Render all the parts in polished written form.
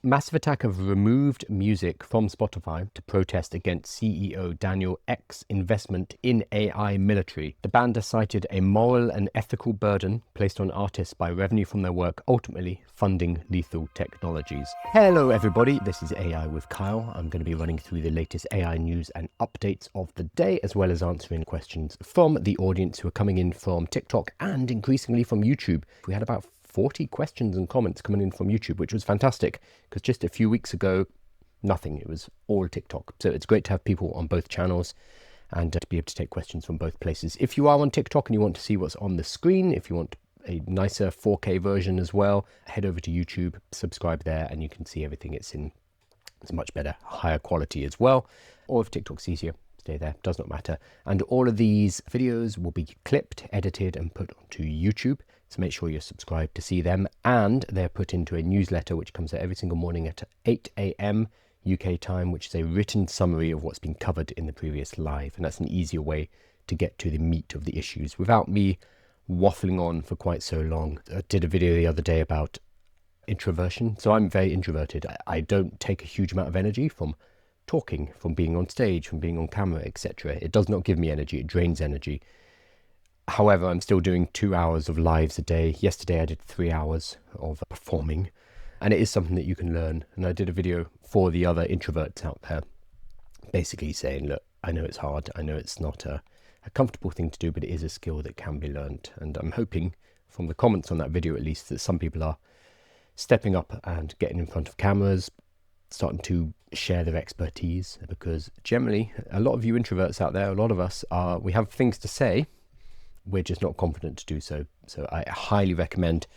Massive attack have removed music from Spotify to protest against CEO Daniel Ek's investment in AI military. The band has cited a moral and ethical burden placed on artists by revenue from their work, ultimately funding lethal technologies. Hello everybody, this is AI with Kyle. I'm going to be running through the latest AI news and updates of the day, as well as answering questions from the audience who are coming in from TikTok and increasingly from YouTube. We had about 40 questions and comments coming in from YouTube, which was fantastic because just a few weeks ago, nothing. It was all TikTok. So it's great to have people on both channels and to be able to take questions from both places. If you are on TikTok and you want to see what's on the screen, if you want a nicer 4K version as well, head over to YouTube, subscribe there, and you can see everything. It's much better, higher quality as well. Or if TikTok's easier, stay there, does not matter. And all of these videos will be clipped, edited, and put onto YouTube. So make sure you're subscribed to see them, and they're put into a newsletter which comes out every single morning at 8 a.m. UK time, which is a written summary of what's been covered in the previous live. And that's an easier way to get to the meat of the issues without me waffling on for quite so long. I did a video the other day about introversion. So I'm very introverted. I don't take a huge amount of energy from talking, from being on stage, from being on camera, etc. It does not give me energy, it drains energy. However, I'm still doing 2 hours of lives a day. Yesterday I did 3 hours of performing, and it is something that you can learn. And I did a video for the other introverts out there, basically saying, look, I know it's hard, I know it's not a comfortable thing to do, but it is a skill that can be learned. And I'm hoping from the comments on that video at least that some people are stepping up and getting in front of cameras, starting to share their expertise, because generally a lot of you introverts out there, a lot of us we have things to say, we're just not confident to do so. So I highly recommend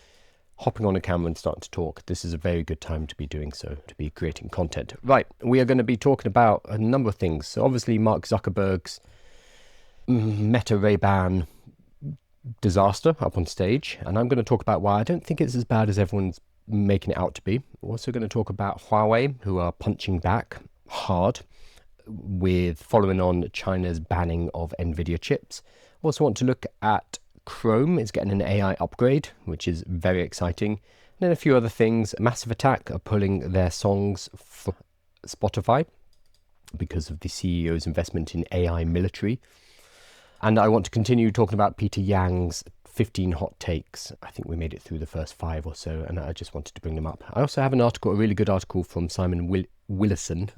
hopping on a camera and starting to talk. This is a very good time to be doing so, to be creating content. Right, we are going to be talking about a number of things. So obviously Mark Zuckerberg's Meta RayBan disaster up on stage, and I'm going to talk about why I don't think it's as bad as everyone's making it out to be. We're also going to talk about Huawei, who are punching back hard with following on China's banning of Nvidia chips. Also want to look at Chrome is getting an AI upgrade, which is very exciting. And then a few other things. Massive Attack are pulling their songs for Spotify because of the CEO's investment in AI military. And I want to continue talking about Peter Yang's 15 hot takes. I think we made it through the first 5 or so, and I just wanted to bring them up. I also have an article, a really good article from Simon Willison,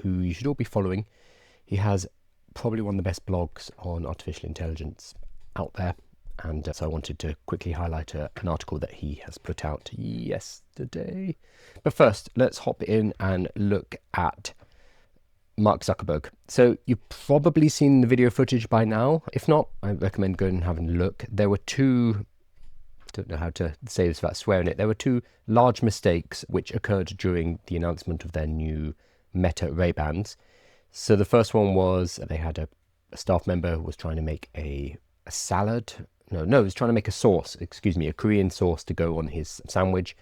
who you should all be following. He has probably one of the best blogs on artificial intelligence out there. And so I wanted to quickly highlight an article that he has put out yesterday. But first, let's hop in and look at Mark Zuckerberg. So you've probably seen the video footage by now. If not, I recommend going and having a look. There were two, I don't know how to say this without swearing it, there were 2 large mistakes which occurred during the announcement of their new Meta RayBans. So the first one was they had a staff member who was trying to make a salad. No, he was trying to make a sauce, a Korean sauce to go on his sandwich.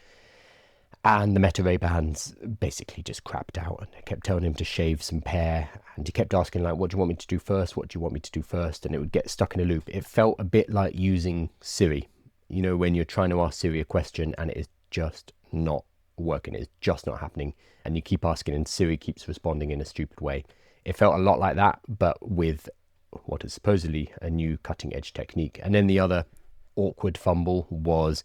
And the Meta RayBans basically just crapped out, and they kept telling him to shave some pear. And he kept asking, like, what do you want me to do first? What do you want me to do first? And it would get stuck in a loop. It felt a bit like using Siri, you know, when you're trying to ask Siri a question and it is just not working. It's just not happening. And you keep asking and Siri keeps responding in a stupid way. It felt a lot like that, but with what is supposedly a new cutting edge technique. And then the other awkward fumble was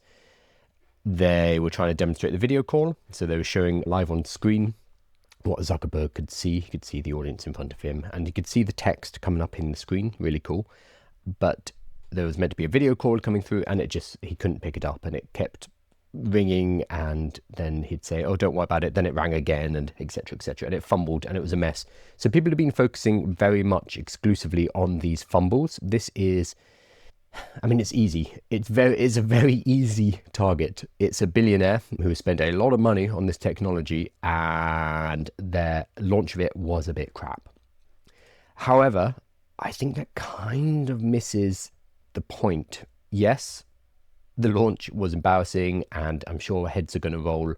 they were trying to demonstrate the video call. So they were showing live on screen what Zuckerberg could see. He could see the audience in front of him, and he could see the text coming up in the screen. Really cool. But there was meant to be a video call coming through, and he couldn't pick it up, and it kept ringing, and then he'd say, oh, don't worry about it, then it rang again, and etc, and it fumbled, and it was a mess. So people have been focusing very much exclusively on these fumbles. This is, I mean, it's easy. It's a very easy target. It's a billionaire who has spent a lot of money on this technology, and their launch of it was a bit crap. However, I think that kind of misses the point. Yes, the launch was embarrassing, and I'm sure heads are going to roll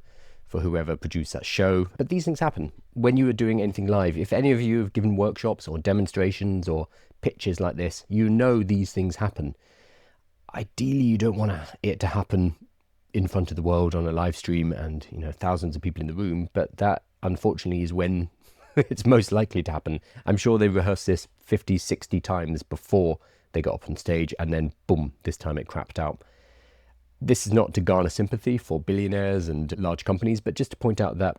for whoever produced that show. But these things happen when you are doing anything live. If any of you have given workshops or demonstrations or pitches like this, you know these things happen. Ideally, you don't want it to happen in front of the world on a live stream and, thousands of people in the room. But that, unfortunately, is when it's most likely to happen. I'm sure they rehearsed this 50, 60 times before they got up on stage, and then boom, this time it crapped out. This is not to garner sympathy for billionaires and large companies, but just to point out that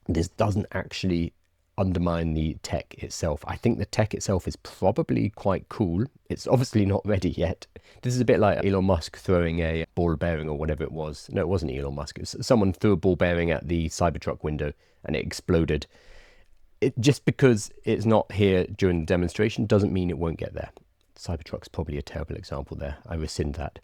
this doesn't actually undermine the tech itself. I think the tech itself is probably quite cool. It's obviously not ready yet. This is a bit like Elon Musk throwing a ball bearing or whatever it was. No, it wasn't Elon Musk. It was someone threw a ball bearing at the Cybertruck window and it exploded. Just because it's not here during the demonstration doesn't mean it won't get there. Cybertruck's probably a terrible example there. I rescind that.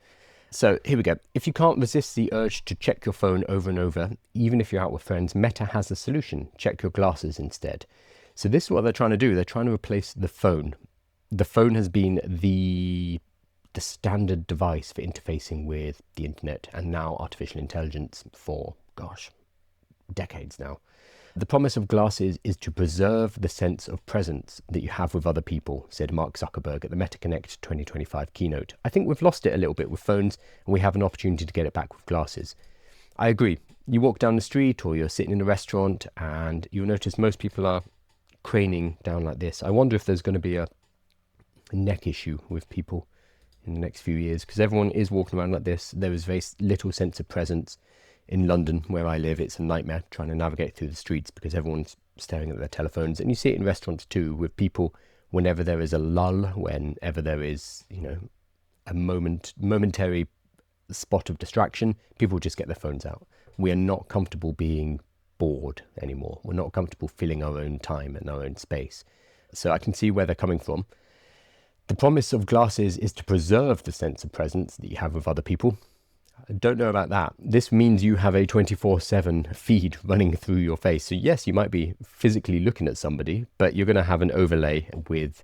So here we go. If you can't resist the urge to check your phone over and over, even if you're out with friends, Meta has a solution. Check your glasses instead. So this is what they're trying to do. They're trying to replace the phone. The phone has been the standard device for interfacing with the internet and now artificial intelligence for, decades now. The promise of glasses is to preserve the sense of presence that you have with other people, said Mark Zuckerberg at the Meta Connect 2025 keynote. I think we've lost it a little bit with phones, and we have an opportunity to get it back with glasses. I agree. You walk down the street or you're sitting in a restaurant and you'll notice most people are craning down like this. I wonder if there's going to be a neck issue with people in the next few years, because everyone is walking around like this. There is very little sense of presence. In London, where I live, it's a nightmare trying to navigate through the streets because everyone's staring at their telephones. And you see it in restaurants too, with people, whenever there is a lull, whenever there is, a momentary spot of distraction, people just get their phones out. We are not comfortable being bored anymore. We're not comfortable filling our own time and our own space. So I can see where they're coming from. The promise of glasses is to preserve the sense of presence that you have with other people. I don't know about that. This means you have a 24/7 feed running through your face. So yes, you might be physically looking at somebody, but you're going to have an overlay with,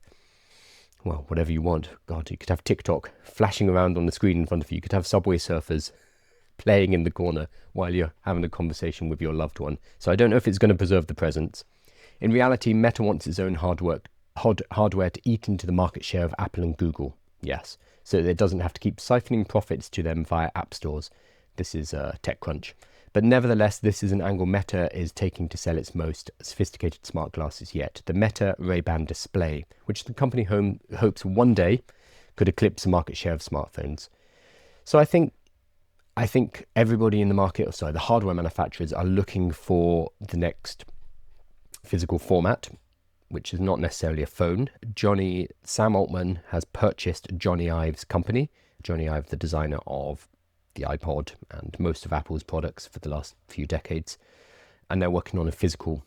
whatever you want. God, you could have TikTok flashing around on the screen in front of you. You could have Subway Surfers playing in the corner while you're having a conversation with your loved one. So I don't know if it's going to preserve the presence. In reality, Meta wants its own hardware to eat into the market share of Apple and Google. Yes. So it doesn't have to keep siphoning profits to them via app stores. This is TechCrunch. But nevertheless, this is an angle Meta is taking to sell its most sophisticated smart glasses yet, the Meta RayBan display, which the company hopes one day could eclipse the market share of smartphones. So I think everybody in the market, the hardware manufacturers are looking for the next physical format, which is not necessarily a phone. Sam Altman has purchased Johnny Ive's company. Johnny Ive, the designer of the iPod and most of Apple's products for the last few decades. And they're working on a physical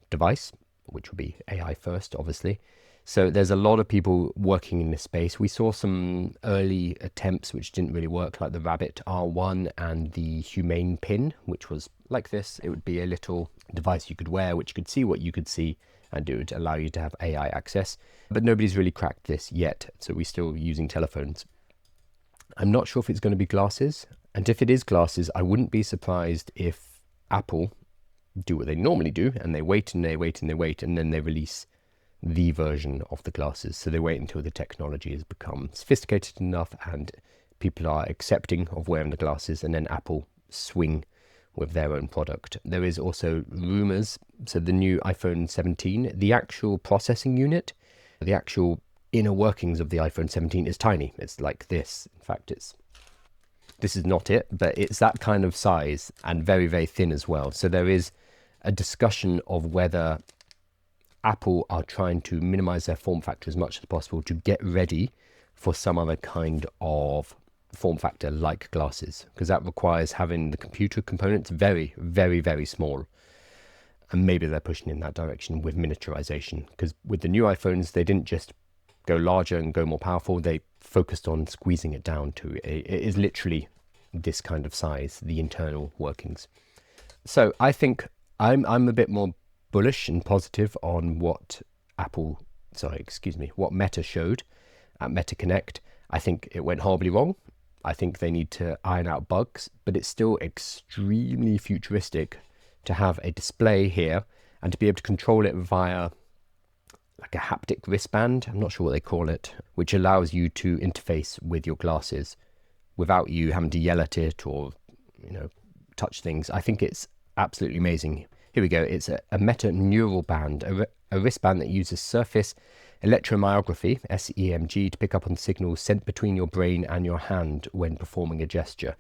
device, which will be AI first, obviously. So there's a lot of people working in this space. We saw some early attempts which didn't really work, like the Rabbit R1 and the Humane Pin, which was like this. It would be a little device you could wear, which could see what you could see, and it would allow you to have AI access. But nobody's really cracked this yet, so we're still using telephones. I'm not sure if it's going to be glasses, and if it is glasses, I wouldn't be surprised if Apple do what they normally do, and they wait and they wait and they wait, and then they release the version of the glasses. So they wait until the technology has become sophisticated enough and people are accepting of wearing the glasses, and then Apple swing with their own product. There is also rumors, so the new iPhone 17, the actual processing unit, the actual inner workings of the iPhone 17 is tiny. It's like this. In fact, this is not it, but it's that kind of size and very, very thin as well. So there is a discussion of whether Apple are trying to minimize their form factor as much as possible to get ready for some other kind of form factor like glasses, because that requires having the computer components very, very, very small. And maybe they're pushing in that direction with miniaturization, because with the new iPhones, they didn't just go larger and go more powerful. They focused on squeezing it down to it is literally this kind of size, the internal workings. So I think I'm a bit more bullish and positive on what Meta showed at Meta Connect. I think it went horribly wrong. I think they need to iron out bugs, but it's still extremely futuristic to have a display here and to be able to control it via like a haptic wristband, I'm not sure what they call it, which allows you to interface with your glasses without you having to yell at it or touch things. I think it's absolutely amazing. Here we go. It's a meta neural band, a wristband that uses surface electromyography, SEMG, to pick up on signals sent between your brain and your hand when performing a gesture.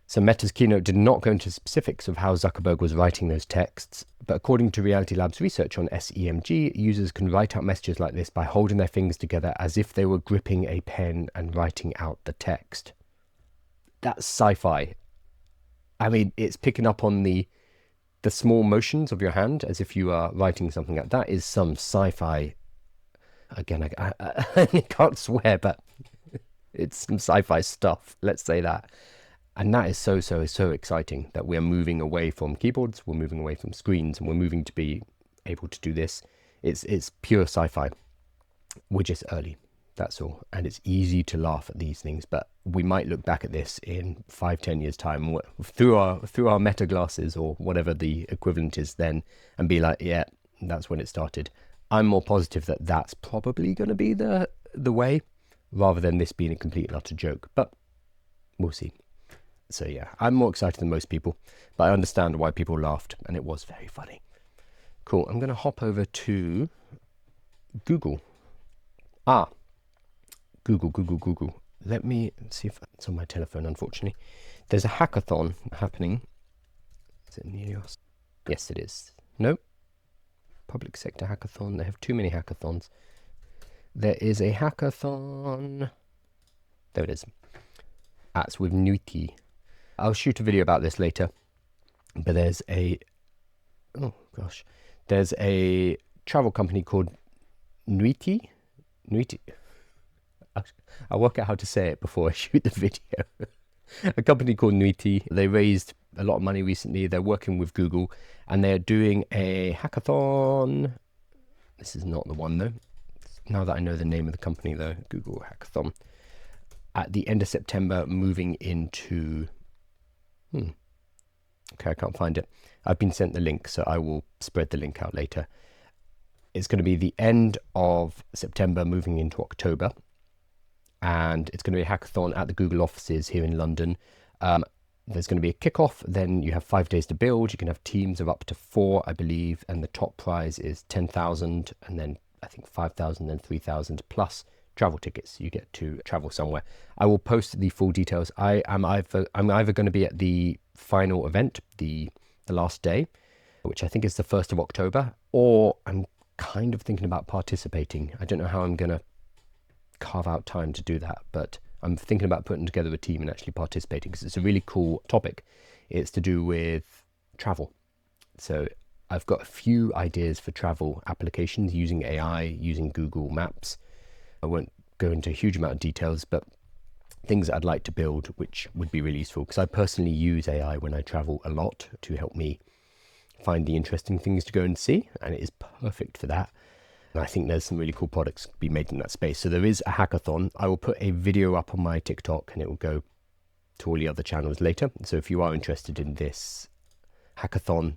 So Meta's keynote did not go into specifics of how Zuckerberg was writing those texts, but according to Reality Labs research on SEMG, users can write out messages like this by holding their fingers together as if they were gripping a pen and writing out the text. That's sci-fi. I mean, it's picking up on the small motions of your hand as if you are writing something out. That is some sci-fi. Again, I can't swear, but it's some sci-fi stuff. Let's say that. And that is so exciting that we're moving away from keyboards, we're moving away from screens, and we're moving to be able to do this. It's pure sci-fi. We're just early, that's all. And it's easy to laugh at these things, but we might look back at this in 5-10 years time through our Meta glasses or whatever the equivalent is then, and be like, yeah, that's when it started. I'm more positive that that's probably going to be the way, rather than this being a complete and utter joke, but we'll see. So yeah, I'm more excited than most people, but I understand why people laughed, and it was very funny. Cool, I'm going to hop over to Google. Google. Let me see if it's on my telephone, unfortunately. There's a hackathon happening. Is it Neos? Yes, it is. Nope. Public sector hackathon. They have too many hackathons. There is a hackathon. There it is. That's with Nuiti. I'll shoot a video about this later. But there's a travel company called Nuiti. I'll work out how to say it before I shoot the video. A company called Nuiti. They raised a lot of money recently. They're working with Google, and they're doing a hackathon. This is not the one though. Now that I know the name of the company though, Google Hackathon. At the end of September, moving into... Okay, I can't find it. I've been sent the link, so I will spread the link out later. It's going to be the end of September, moving into October. And it's going to be a hackathon at the Google offices here in London. There's going to be a kickoff. Then you have 5 days to build. You can have teams of up to 4, I believe. And the top prize is 10,000. And then I think 5,000 and 3,000 plus travel tickets. You get to travel somewhere. I will post the full details. I'm either going to be at the final event, the last day, which I think is the 1st of October, or I'm kind of thinking about participating. I don't know how I'm going to carve out time to do that, but I'm thinking about putting together a team and actually participating, because it's a really cool topic. It's to do with travel. So I've got a few ideas for travel applications using AI, using Google Maps. I won't go into a huge amount of details, but things that I'd like to build, which would be really useful, because I personally use AI when I travel a lot to help me find the interesting things to go and see, and it is perfect for that. And I think there's some really cool products to be made in that space. So there is a hackathon. I will put a video up on my TikTok, and it will go to all the other channels later. So if you are interested in this hackathon,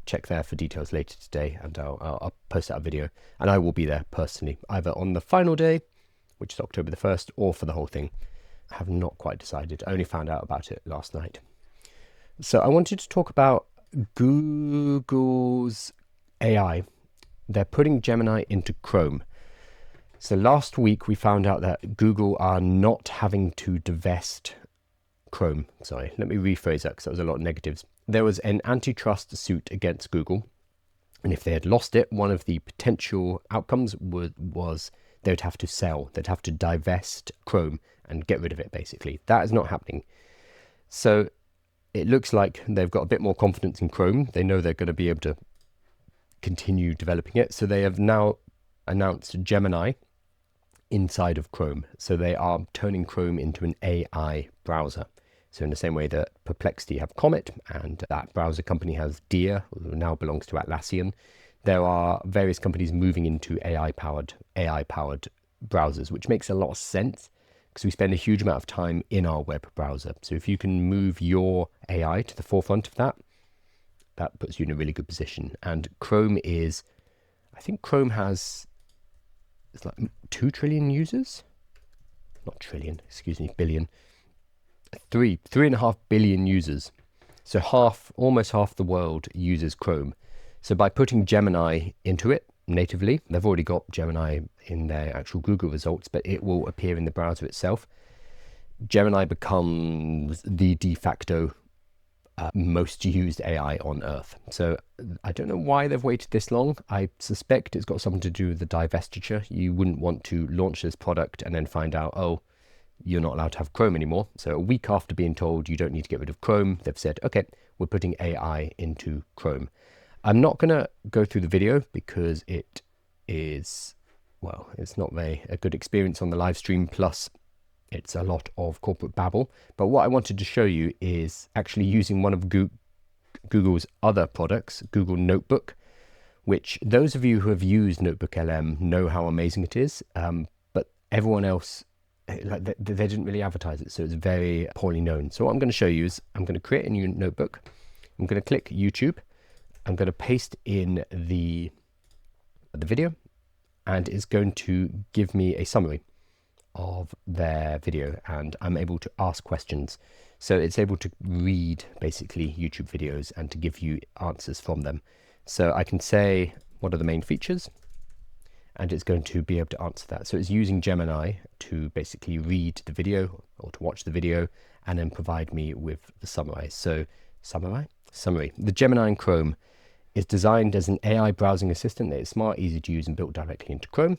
check there for details later today, and I'll post out a video, and I will be there personally, either on the final day, which is October the 1st, or for the whole thing. I have not quite decided. I only found out about it last night. So I wanted to talk about Google's AI. They're putting Gemini into Chrome. So last week we found out that Google are not having to divest Chrome. Sorry, let me rephrase that, because that was a lot of negatives. There was an antitrust suit against Google, and if they had lost it, one of the potential outcomes was they would have to sell. They'd have to divest Chrome and get rid of it, basically. That is not happening. So it looks like they've got a bit more confidence in Chrome. They know they're going to be able to continue developing it. So they have now announced Gemini inside of Chrome. So they are turning Chrome into an AI browser. So in the same way that Perplexity have Comet, and that browser company has Deer, who now belongs to Atlassian, there are various companies moving into AI-powered browsers, which makes a lot of sense, because we spend a huge amount of time in our web browser. So if you can move your AI to the forefront of that, that puts you in a really good position. And Chrome is, I think Chrome has, it's like 2 trillion users? Not trillion, excuse me, billion. 3.5 billion users. So almost half the world uses Chrome. So by putting Gemini into it natively, they've already got Gemini in their actual Google results, but it will appear in the browser itself. Gemini becomes the de facto most used AI on Earth. So I don't know why they've waited this long. I suspect it's got something to do with the divestiture. You wouldn't want to launch this product and then find out, oh, you're not allowed to have Chrome anymore. So a week after being told you don't need to get rid of Chrome, they've said, okay, we're putting AI into Chrome. I'm not going to go through the video because it is, well, it's not a good experience on the live stream, plus it's a lot of corporate babble. But what I wanted to show you is actually using one of Google's other products, Google Notebook, which those of you who have used Notebook LM know how amazing it is. But everyone else, they didn't really advertise it, so it's very poorly known. So what I'm going to show you is I'm going to create a new notebook. I'm going to click YouTube. I'm going to paste in the video, and it's going to give me a summary of their video, and I'm able to ask questions. So it's able to read basically YouTube videos and to give you answers from them. So I can say, what are the main features? And it's going to be able to answer that. So it's using Gemini to basically read the video or to watch the video and then provide me with the summary. So summary. The Gemini in Chrome is designed as an AI browsing assistant that is smart, easy to use, and built directly into Chrome.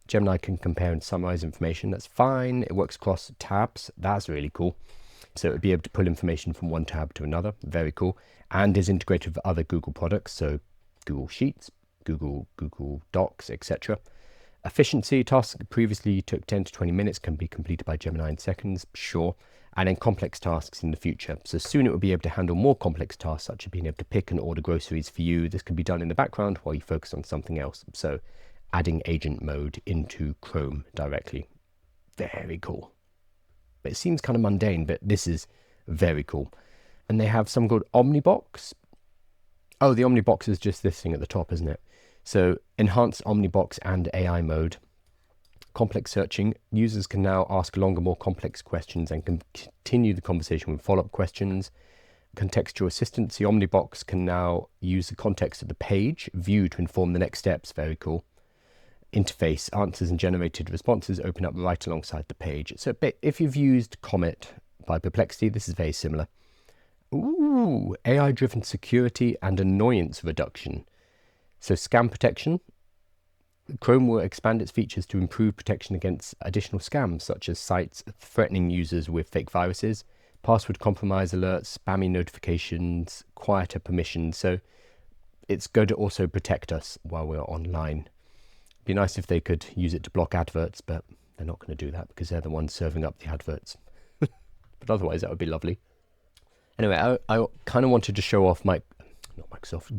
Gemini can compare and summarize information. That's fine. It works across tabs. That's really cool. So it would be able to pull information from one tab to another. Very cool. And is integrated with other Google products. So Google Sheets, Google Docs, etc. Efficiency, tasks that previously took 10 to 20 minutes can be completed by Gemini in seconds. Sure. And then complex tasks in the future. So soon it will be able to handle more complex tasks, such as being able to pick and order groceries for you. This can be done in the background while you focus on something else. So adding agent mode into Chrome directly. Very cool. It seems kind of mundane, but this is very cool. And they have some called Omnibox. Oh, the Omnibox is just this thing at the top, isn't it? So enhanced Omnibox and AI mode. Complex searching. Users can now ask longer, more complex questions and can continue the conversation with follow-up questions. Contextual assistance. The Omnibox can now use the context of the page view to inform the next steps. Very cool. Interface, answers and generated responses open up right alongside the page. So if you've used Comet by Perplexity, this is very similar. Ooh, AI-driven security and annoyance reduction. So scam protection. Chrome will expand its features to improve protection against additional scams, such as sites threatening users with fake viruses, password compromise alerts, spammy notifications, quieter permissions. So it's going to also protect us while we're online. Be nice if they could use it to block adverts, but they're not going to do that because they're the ones serving up the adverts. But otherwise, that would be lovely. Anyway, I kind of wanted to show off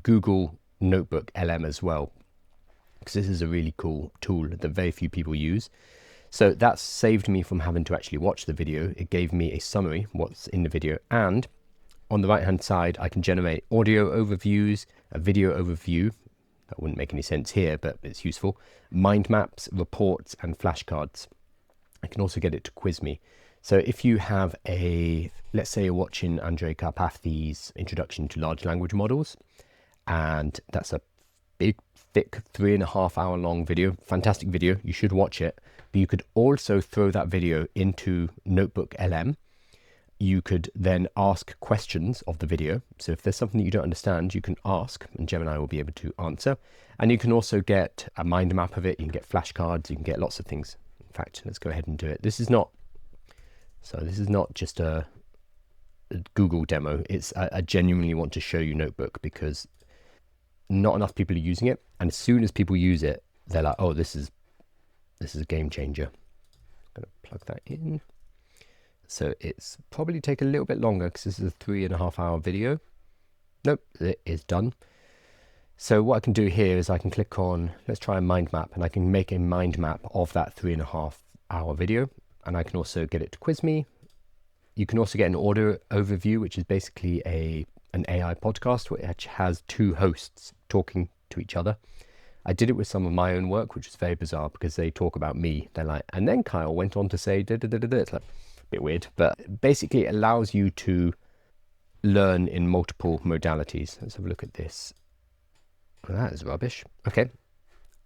Google Notebook LM as well, because this is a really cool tool that very few people use. So that saved me from having to actually watch the video. It gave me a summary, what's in the video, and on the right hand side, I can generate audio overviews, a video overview. That wouldn't make any sense here, but it's useful. Mind maps, reports, and flashcards. I can also get it to quiz me. So if you have let's say you're watching Andrej Karpathy's Introduction to Large Language Models, and that's a big, thick, 3.5 hour long video, fantastic video, you should watch it. But you could also throw that video into Notebook LM. You could then ask questions of the video. So if there's something that you don't understand, you can ask and Gemini will be able to answer. And you can also get a mind map of it. You can get flashcards. You can get lots of things. In fact, let's go ahead and do it. This is not just a Google demo. I genuinely want to show you Notebook because not enough people are using it. And as soon as people use it, they're like, oh, this is a game changer. I'm going to plug that in. So it's probably take a little bit longer because this is a 3.5 hour video. Nope, it is done. So what I can do here is I can click on, let's try a mind map, and I can make a mind map of that 3.5 hour video. And I can also get it to quiz me. You can also get an audio overview, which is basically an AI podcast which has two hosts talking to each other. I did it with some of my own work, which was very bizarre because they talk about me. They're like, and then Kyle went on to say, da, da, da, da, da. It's like, bit weird, but basically it allows you to learn in multiple modalities. Let's have a look at this. Well, that is rubbish. Okay,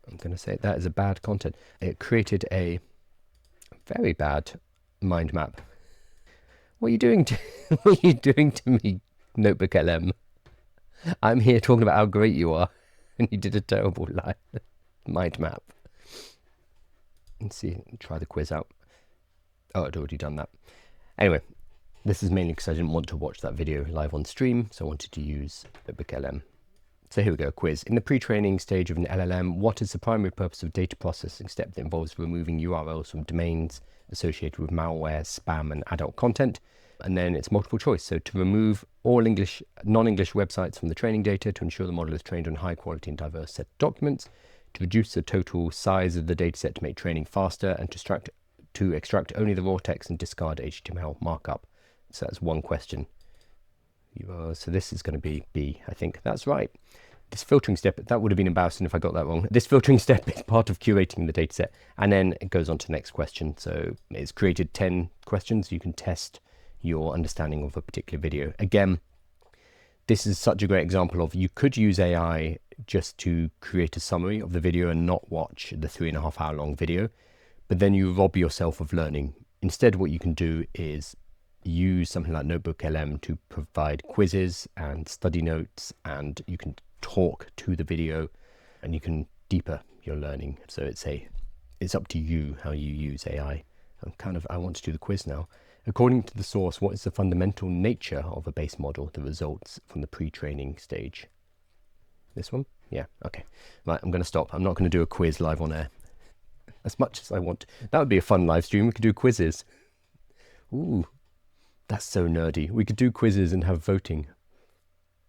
I'm going to say that is a bad content. It created a very bad mind map. What are you doing to what are you doing to me, Notebook LM? I'm here talking about how great you are, and you did a terrible mind map. Let's see, try the quiz out. Oh, I'd already done that. Anyway, this is mainly because I didn't want to watch that video live on stream, so I wanted to use Notebook LM. So here we go, quiz. In the pre-training stage of an LLM, what is the primary purpose of data processing step that involves removing URLs from domains associated with malware, spam, and adult content? And then it's multiple choice. So to remove all non-English websites from the training data to ensure the model is trained on high quality and diverse set of documents, to reduce the total size of the data set to make training faster, and to extract only the raw text and discard HTML markup. So that's one question. So this is going to be B, I think. That's right. This filtering step, that would have been embarrassing if I got that wrong. This filtering step is part of curating the dataset, and then it goes on to the next question. So it's created 10 questions. You can test your understanding of a particular video. Again, this is such a great example of you could use AI just to create a summary of the video and not watch the 3.5 hour long video, but then you rob yourself of learning. Instead, what you can do is use something like Notebook LM to provide quizzes and study notes, and you can talk to the video and you can deeper your learning. So it's up to you how you use AI. I want to do the quiz now. According to the source, what is the fundamental nature of a base model, the results from the pre-training stage? This one? Yeah, okay. Right, I'm going to stop. I'm not going to do a quiz live on air. As much as I want. That would be a fun live stream. We could do quizzes. Ooh, that's so nerdy. We could do quizzes and have voting.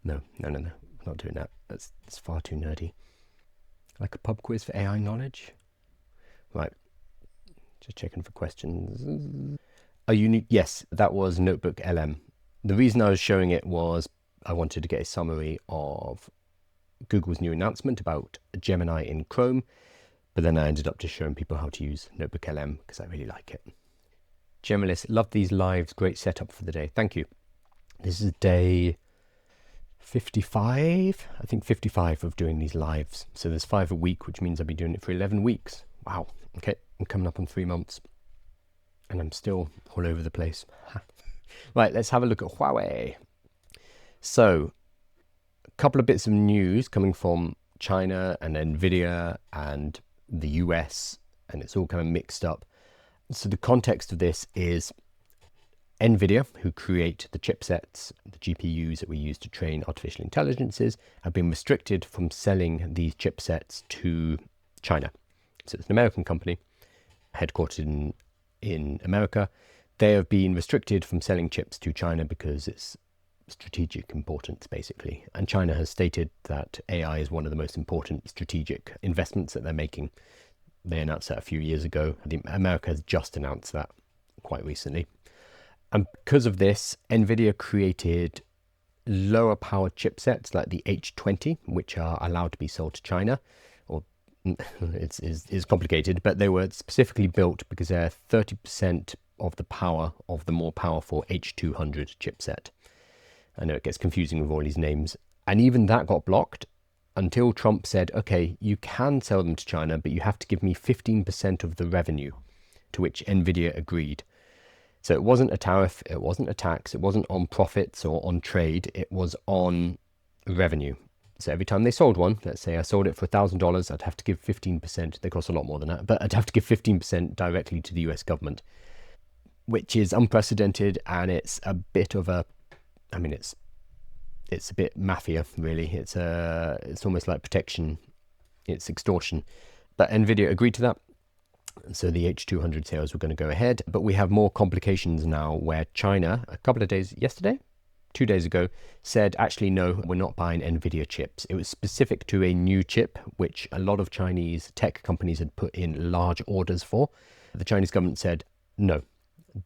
No. Not doing that. That's far too nerdy. Like a pub quiz for AI knowledge? Right. Just checking for questions. A unique, yes, that was Notebook LM. The reason I was showing it was I wanted to get a summary of Google's new announcement about Gemini in Chrome, but then I ended up just showing people how to use Notebook LM because I really like it. Gemilist, love these lives, great setup for the day. Thank you. This is day 55, I think 55 of doing these lives. So there's 5 a week, which means I'll be doing it for 11 weeks. Wow. Okay, I'm coming up on 3 months and I'm still all over the place. Right, let's have a look at Huawei. So a couple of bits of news coming from China and Nvidia and the US, and it's all kind of mixed up. So the context of this is Nvidia, who create the chipsets, the GPUs that we use to train artificial intelligences, have been restricted from selling these chipsets to China. So it's an American company headquartered in America. They have been restricted from selling chips to China because it's strategic importance, basically. And China has stated that AI is one of the most important strategic investments that they're making. They announced that a few years ago. I think America has just announced that quite recently. And because of this, Nvidia created lower powered chipsets like the H20, which are allowed to be sold to China. Or it's complicated, but they were specifically built because they're 30% of the power of the more powerful H200 chipset. I know it gets confusing with all these names. And even that got blocked until Trump said, okay, you can sell them to China, but you have to give me 15% of the revenue, to which Nvidia agreed. So it wasn't a tariff, it wasn't a tax, it wasn't on profits or on trade, it was on revenue. So every time they sold one, let's say I sold it for $1,000, I'd have to give 15%, they cost a lot more than that, but I'd have to give 15% directly to the US government, which is unprecedented, and it's a bit of a, I mean, it's a bit mafia, really. It's almost like protection, it's extortion. But Nvidia agreed to that. So the H200 sales were going to go ahead, but we have more complications now where China, a couple of days, 2 days ago, said, actually, no, we're not buying Nvidia chips. It was specific to a new chip, which a lot of Chinese tech companies had put in large orders for. The Chinese government said, no,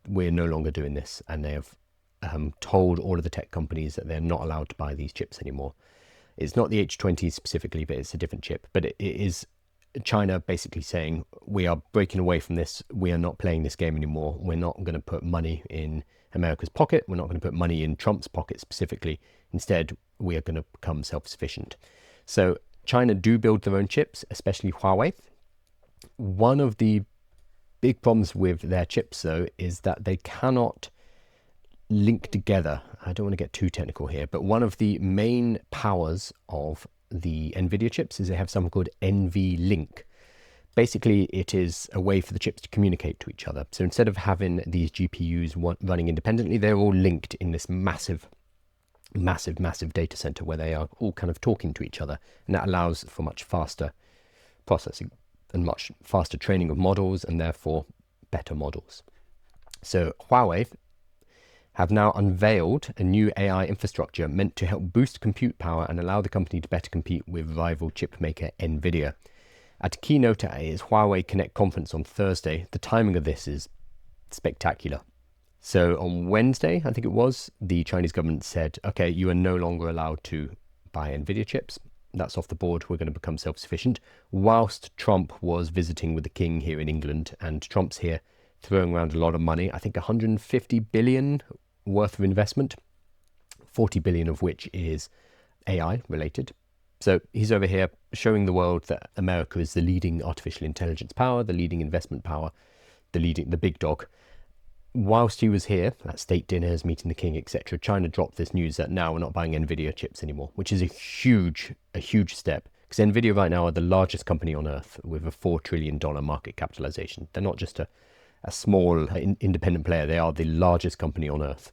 we're no longer doing this. And they have told all of the tech companies that they're not allowed to buy these chips anymore. It's not the H20 specifically, but it's a different chip. But it is China basically saying, we are breaking away from this. We are not playing this game anymore. We're not going to put money in America's pocket. We're not going to put money in Trump's pocket specifically. Instead, we are going to become self-sufficient. So China do build their own chips, especially Huawei. One of the big problems with their chips, though, is that they cannot link together. I don't want to get too technical here, but one of the main powers of the Nvidia chips is they have something called NVLink. Basically, it is a way for the chips to communicate to each other. So instead of having these GPUs running independently, they're all linked in this massive data center where they are all kind of talking to each other. And that allows for much faster processing and much faster training of models, and therefore better models. So Huawei have now unveiled a new AI infrastructure meant to help boost compute power and allow the company to better compete with rival chip maker Nvidia. At a keynote at its Huawei Connect conference on Thursday, the timing of this is spectacular. So on Wednesday, I think it was, the Chinese government said, okay, you are no longer allowed to buy Nvidia chips. That's off the board. We're going to become self-sufficient. Whilst Trump was visiting with the king here in England, and Trump's here throwing around a lot of money, I think 150 billion worth of investment, 40 billion of which is AI related. So he's over here showing the world that America is the leading artificial intelligence power, the leading investment power, the big dog. Whilst he was here at state dinners, meeting the king, etc., China dropped this news that now we're not buying Nvidia chips anymore, which is a huge step. Because Nvidia right now are the largest company on earth with a $4 trillion market capitalization. They're not just a small independent player; they are the largest company on earth.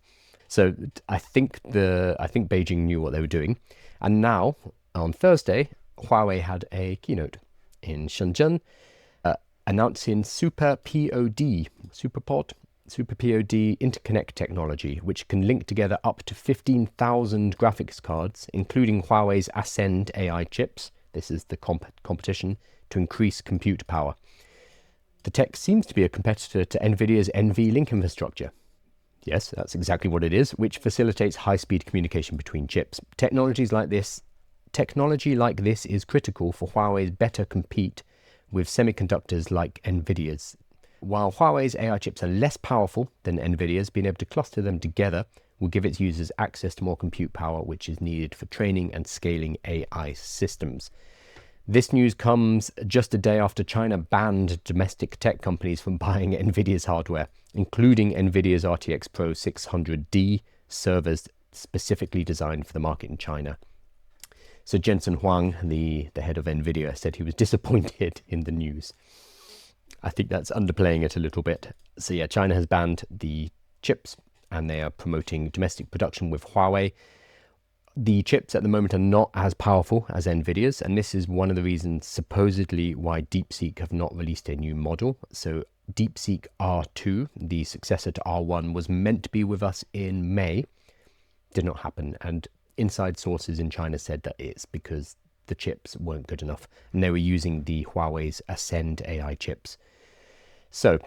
So I think Beijing knew what they were doing, and now on Thursday, Huawei had a keynote in Shenzhen, announcing Super POD interconnect technology, which can link together up to 15,000 graphics cards, including Huawei's Ascend AI chips. This is the competition to increase compute power. The tech seems to be a competitor to Nvidia's NVLink infrastructure. Yes, that's exactly what it is, which facilitates high-speed communication between chips. Technology like this is critical for Huawei's better compete with semiconductors like Nvidia's. While Huawei's AI chips are less powerful than Nvidia's, being able to cluster them together will give its users access to more compute power, which is needed for training and scaling AI systems. This news comes just a day after China banned domestic tech companies from buying Nvidia's hardware, including Nvidia's RTX Pro 600D servers specifically designed for the market in China. So Jensen Huang, the head of Nvidia, said he was disappointed in the news. I think that's underplaying it a little bit. So yeah, China has banned the chips and they are promoting domestic production with Huawei. The chips at the moment are not as powerful as Nvidia's, and this is one of the reasons supposedly why DeepSeek have not released a new model. So DeepSeek R2, the successor to R1, was meant to be with us in May. Did not happen, and inside sources in China said that it's because the chips weren't good enough and they were using the Huawei's Ascend AI chips. So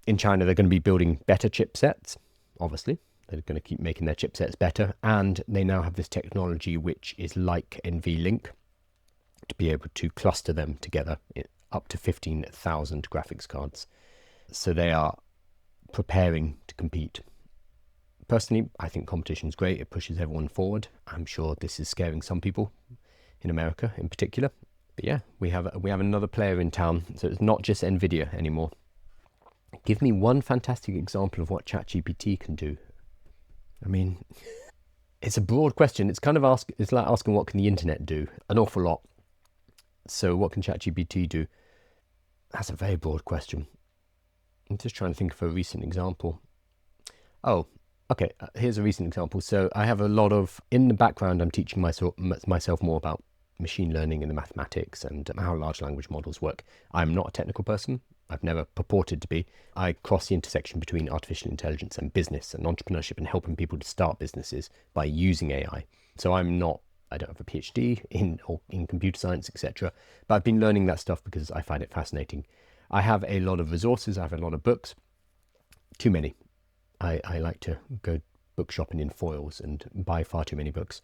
in China, they're going to be building better chipsets, obviously. They're going to keep making their chipsets better, and they now have this technology which is like NVLink to be able to cluster them together up to 15,000 graphics cards. So they are preparing to compete. Personally, I think competition is great. It pushes everyone forward. I'm sure this is scaring some people in America in particular. But yeah, we have another player in town. So it's not just Nvidia anymore. Give me one fantastic example of what ChatGPT can do. I mean, it's a broad question. It's like asking what can the internet do? An awful lot. So what can ChatGPT do? That's a very broad question. I'm just trying to think of a recent example. Oh, okay. Here's a recent example. So I have in the background, I'm teaching myself more about machine learning and the mathematics and how large language models work. I'm not a technical person. I've never purported to be. I cross the intersection between artificial intelligence and business and entrepreneurship and helping people to start businesses by using AI. So I don't have a PhD in computer science, etc. But I've been learning that stuff because I find it fascinating. I have a lot of resources. I have a lot of books. Too many. I like to go book shopping in foils and buy far too many books.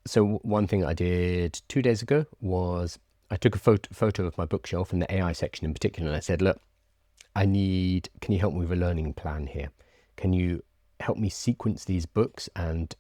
So one thing I did 2 days ago was I took a photo of my bookshelf in the AI section in particular, and I said, look, can you help me with a learning plan here? Can you help me sequence these books and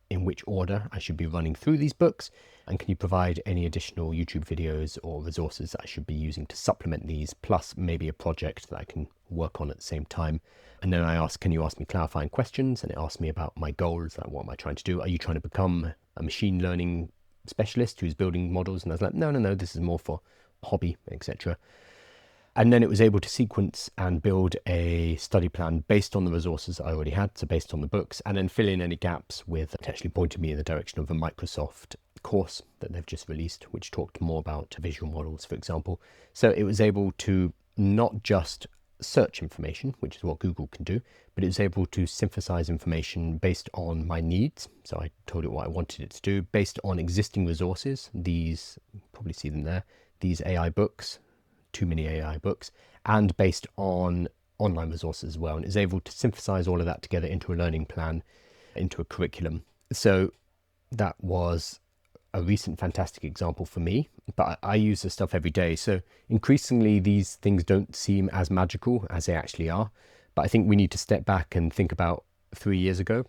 in which order I should be running through these books? And can you provide any additional YouTube videos or resources that I should be using to supplement these, plus maybe a project that I can work on at the same time? And then I asked, can you ask me clarifying questions? And it asked me about my goals, like what am I trying to do? Are you trying to become a machine learning specialist who's building models? And I was like, no, this is more for hobby, etc. And then it was able to sequence and build a study plan based on the resources I already had, so based on the books, and then fill in any gaps with, it actually pointed me in the direction of a Microsoft course that they've just released, which talked more about visual models, for example. So it was able to not just search information, which is what Google can do, but it was able to synthesize information based on my needs. So I told it what I wanted it to do based on existing resources. These, you probably see them there, these AI books, too many AI books, and based on online resources as well. And it's able to synthesize all of that together into a learning plan, into a curriculum. So that was a recent fantastic example for me, but I use this stuff every day. So increasingly these things don't seem as magical as they actually are. But I think we need to step back and think about 3 years ago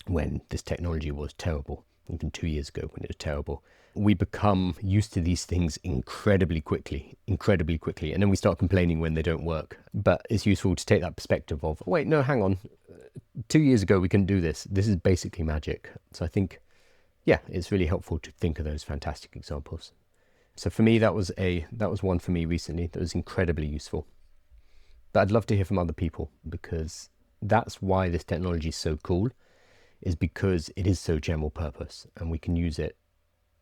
when this technology was terrible, even 2 years ago when it was terrible. We become used to these things incredibly quickly, and then we start complaining when they don't work. But it's useful to take that perspective of, wait, no, hang on, 2 years ago we couldn't do this. This is basically magic. So I think, yeah, it's really helpful to think of those fantastic examples. So for me, that was one for me recently that was incredibly useful. But I'd love to hear from other people, because that's why this technology is so cool, is because it is so general purpose and we can use it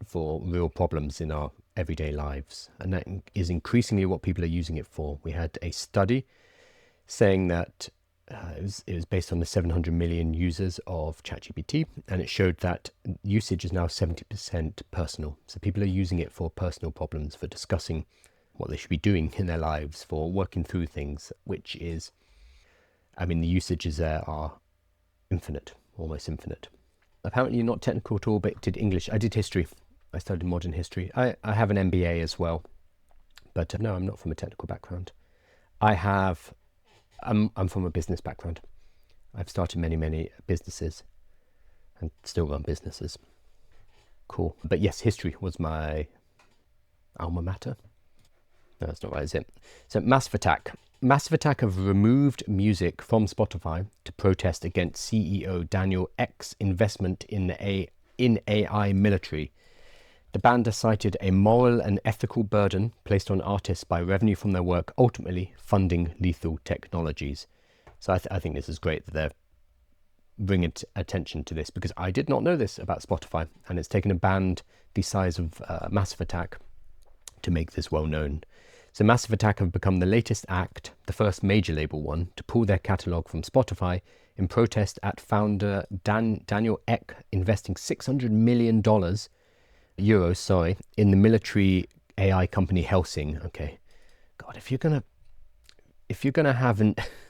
for real problems in our everyday lives. And that is increasingly what people are using it for. We had a study saying that it was based on the 700 million users of ChatGPT, and it showed that usage is now 70% personal. So people are using it for personal problems, for discussing what they should be doing in their lives, for working through things, which is, I mean, the usages there are infinite, almost infinite. Apparently you're not technical at all, but did English. I did history. I studied modern history. I have an MBA as well, but no, I'm not from a technical background. I'm from a business background. I've started many businesses and still run businesses. Cool. But yes, history was my alma mater. No, that's not right, is it? So Massive Attack. Massive Attack have removed music from Spotify to protest against CEO Daniel Ek's investment in AI military. The band has cited a moral and ethical burden placed on artists by revenue from their work, ultimately funding lethal technologies. So I think this is great that they're bringing attention to this, because I did not know this about Spotify, and it's taken a band the size of Massive Attack to make this well known. So Massive Attack have become the latest act, the first major label one, to pull their catalogue from Spotify in protest at founder Daniel Ek investing $600 million euros, in the military AI company Helsing. Okay, God, if you're gonna have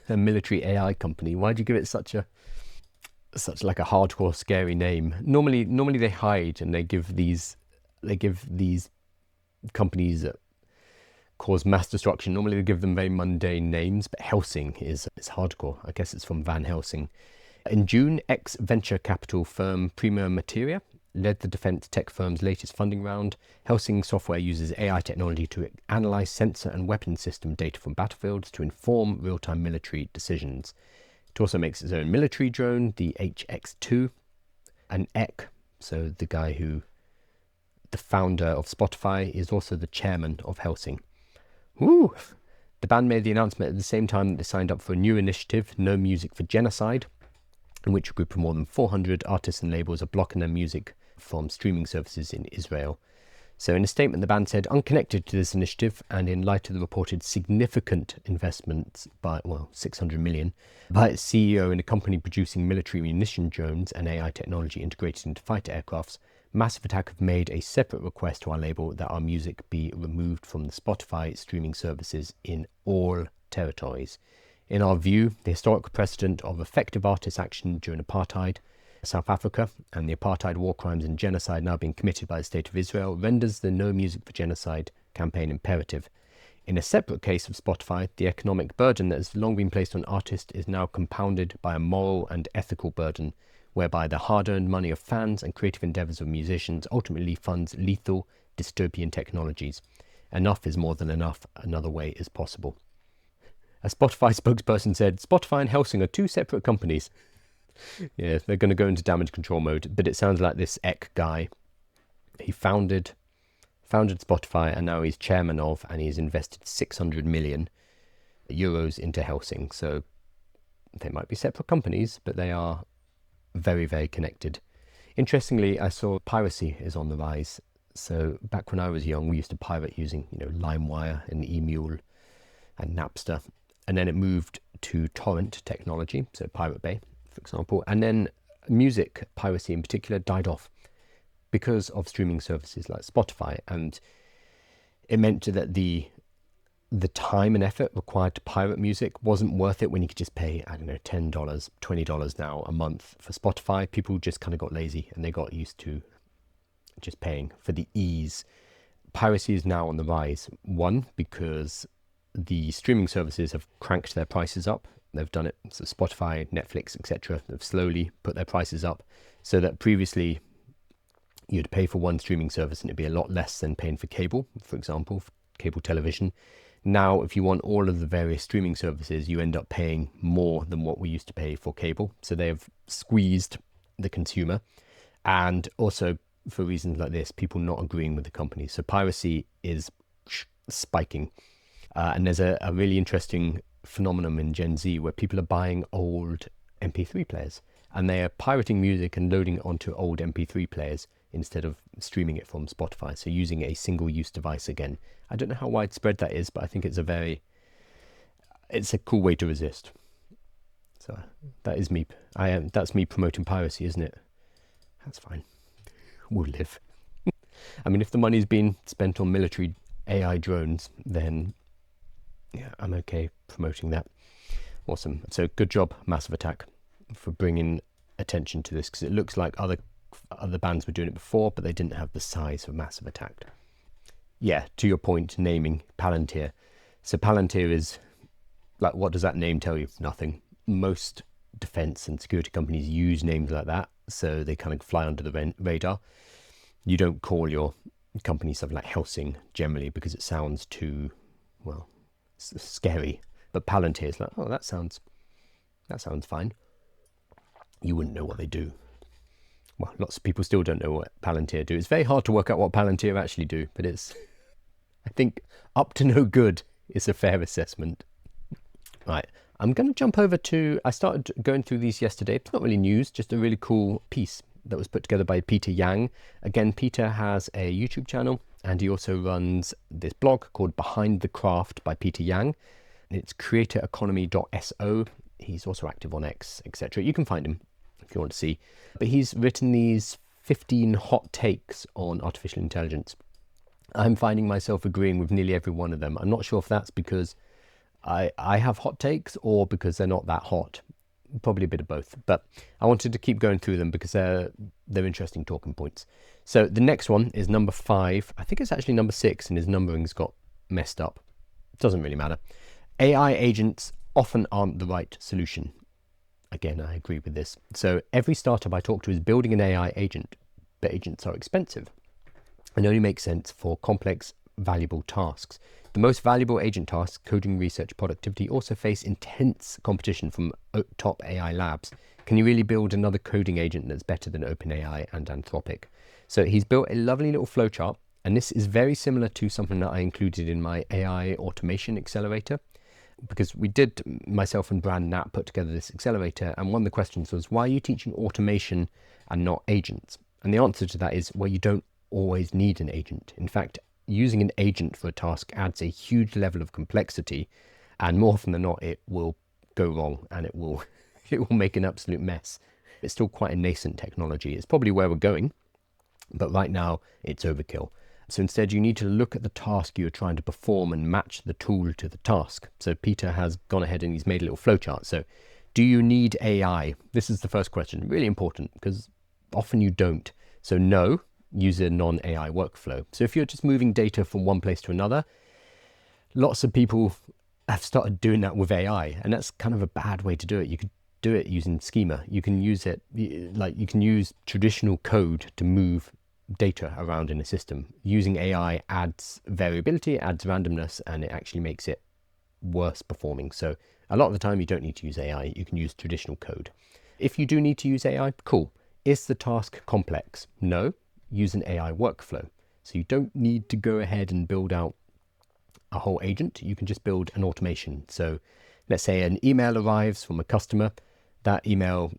a military AI company, why do you give it such like a hardcore, scary name? Normally they hide and they give these companies that cause mass destruction. Normally they give them very mundane names, but Helsing is hardcore. I guess it's from Van Helsing. In June, ex-venture capital firm Prima Materia led the defense tech firm's latest funding round. Helsing software uses AI technology to analyze sensor and weapon system data from battlefields to inform real-time military decisions. It also makes its own military drone, the HX2, and Ek, so the founder of Spotify, is also the chairman of Helsing. Woo! The band made the announcement at the same time that they signed up for a new initiative, No Music for Genocide, in which a group of more than 400 artists and labels are blocking their music from streaming services in Israel. So in a statement, the band said, unconnected to this initiative and in light of the reported significant investments by, $600 million, by its CEO in a company producing military munition drones and AI technology integrated into fighter aircrafts, Massive Attack have made a separate request to our label that our music be removed from the Spotify streaming services in all territories. In our view, the historic precedent of effective artist action during apartheid South Africa and the apartheid, war crimes and genocide now being committed by the State of Israel renders the No Music for Genocide campaign imperative. In a separate case of Spotify, the economic burden that has long been placed on artists is now compounded by a moral and ethical burden, whereby the hard-earned money of fans and creative endeavors of musicians ultimately funds lethal, dystopian technologies. Enough is more than enough. Another way is possible. A Spotify spokesperson said, Spotify and Helsing are two separate companies. Yeah, they're going to go into damage control mode. But it sounds like this Eck guy, he founded Spotify, and now he's chairman of, and he's invested 600 million euros into Helsing. So they might be separate companies, but they are very, very connected. Interestingly, I saw piracy is on the rise. So back when I was young, we used to pirate using, LimeWire and eMule and Napster. And then it moved to torrent technology, so Pirate Bay, for example. And then music piracy in particular died off because of streaming services like Spotify. And it meant that the time and effort required to pirate music wasn't worth it when you could just pay, I don't know, $10, $20 now a month for Spotify. People just kind of got lazy and they got used to just paying for the ease. Piracy is now on the rise. One, because the streaming services have cranked their prices up. They've done it, so Spotify, Netflix, etc. They've slowly put their prices up so that previously you'd pay for one streaming service and it'd be a lot less than paying for cable, for example, for cable television. Now, if you want all of the various streaming services, you end up paying more than what we used to pay for cable. So they have squeezed the consumer. And also, for reasons like this, people not agreeing with the company. So piracy is spiking. And there's a really interesting phenomenon in Gen Z where people are buying old MP3 players and they are pirating music and loading it onto old MP3 players instead of streaming it from Spotify. So using a single-use device again. I don't know how widespread that is, but I think it's a cool way to resist. So that is me. That's me promoting piracy, isn't it? That's fine. We'll live. I mean, if the money's been spent on military AI drones, then yeah, I'm okay promoting that. Awesome. So good job, Massive Attack, for bringing attention to this, because it looks like other bands were doing it before, but they didn't have the size of Massive Attack. Yeah, to your point, naming Palantir. So Palantir is, like, what does that name tell you? Nothing. Most defense and security companies use names like that, so they kind of fly under the radar. You don't call your company something like Helsing generally because it sounds too, well, scary. But Palantir is like, oh, that sounds fine. You wouldn't know what they do. Well, lots of people still don't know what Palantir do. It's very hard to work out what Palantir actually do, but it's, I think, up to no good is a fair assessment. Right, I'm going to jump over to, I started going through these yesterday. It's not really news, just a really cool piece that was put together by Peter Yang. Again, Peter has a YouTube channel and he also runs this blog called Behind the Craft by Peter Yang. It's creatoreconomy.so. He's also active on X, etc. You can find him if you want to see. But he's written these 15 hot takes on artificial intelligence. I'm finding myself agreeing with nearly every one of them. I'm not sure if that's because I have hot takes or because they're not that hot. Probably a bit of both. But I wanted to keep going through them because they're interesting talking points. So the next one is number 5. I think it's actually number 6 and his numbering's got messed up. Doesn't really matter. AI agents often aren't the right solution. Again, I agree with this. So every startup I talk to is building an AI agent, but agents are expensive and only make sense for complex, valuable tasks. The most valuable agent tasks, coding, research, productivity, also face intense competition from top AI labs. Can you really build another coding agent that's better than OpenAI and Anthropic? So he's built a lovely little flowchart, and this is very similar to something that I included in my AI automation accelerator, because we did, myself and Brand Knapp put together this accelerator, and one of the questions was, why are you teaching automation and not agents? And the answer to that is, well, you don't always need an agent. In fact, using an agent for a task adds a huge level of complexity, and more often than not, it will go wrong and it will make an absolute mess. It's still quite a nascent technology. It's probably where we're going, but right now it's overkill. So instead, you need to look at the task you're trying to perform and match the tool to the task. So Peter has gone ahead and he's made a little flowchart. So Do you need AI? This is the first question. Really important because often you don't. So no, use a non-AI workflow. So if you're just moving data from one place to another, lots of people have started doing that with AI, and that's kind of a bad way to do it. You could do it using schema. You can use it, like you can use traditional code to move data around in a system. Using AI adds variability, adds randomness, and it actually makes it worse performing. So a lot of the time you don't need to use AI, you can use traditional code. If you do need to use AI, cool. Is the task complex? No, use an AI workflow. So you don't need to go ahead and build out a whole agent. You can just build an automation. So let's say an email arrives from a customer. That email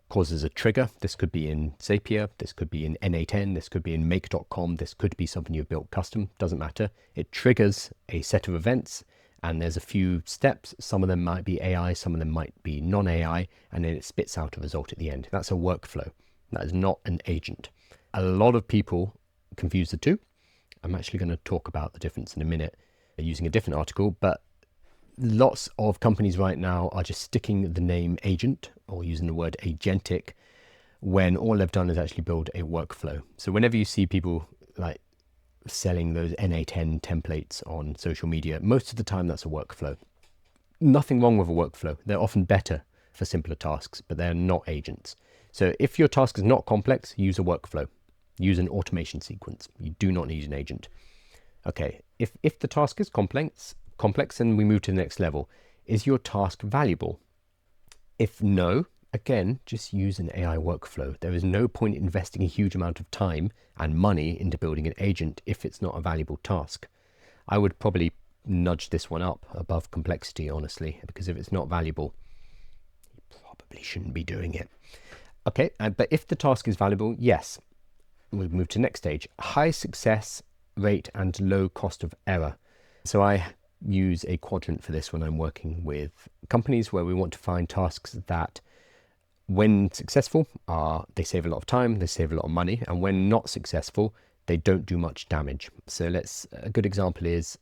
causes a trigger. This could be in Zapier, this could be in N8N, this could be in make.com, this could be something you've built custom, doesn't matter. It triggers a set of events, and there's a few steps. Some of them might be AI, some of them might be non-AI, and then it spits out a result at the end. That's a workflow. That is not an agent. A lot of people confuse the two. I'm actually going to talk about the difference in a minute using a different article, but lots of companies right now are just sticking the name agent or using the word agentic when all they've done is actually build a workflow. So whenever you see people like selling those N8N templates on social media, most of the time that's a workflow. Nothing wrong with a workflow. They're often better for simpler tasks, but they're not agents. So if your task is not complex, use a workflow. Use an automation sequence. You do not need an agent. Okay, if the task is complex, and we move to the next level, is your task valuable? If no, again, just use an AI workflow. There is no point investing a huge amount of time and money into building an agent if it's not a valuable task. I would probably nudge this one up above complexity, honestly, because if it's not valuable, you probably shouldn't be doing it. Okay, but if the task is valuable, yes. We'll move to the next stage. High success rate and low cost of error. So I use a quadrant for this when I'm working with companies where we want to find tasks that, when successful, they save a lot of time, they save a lot of money, and when not successful, they don't do much damage. So a good example is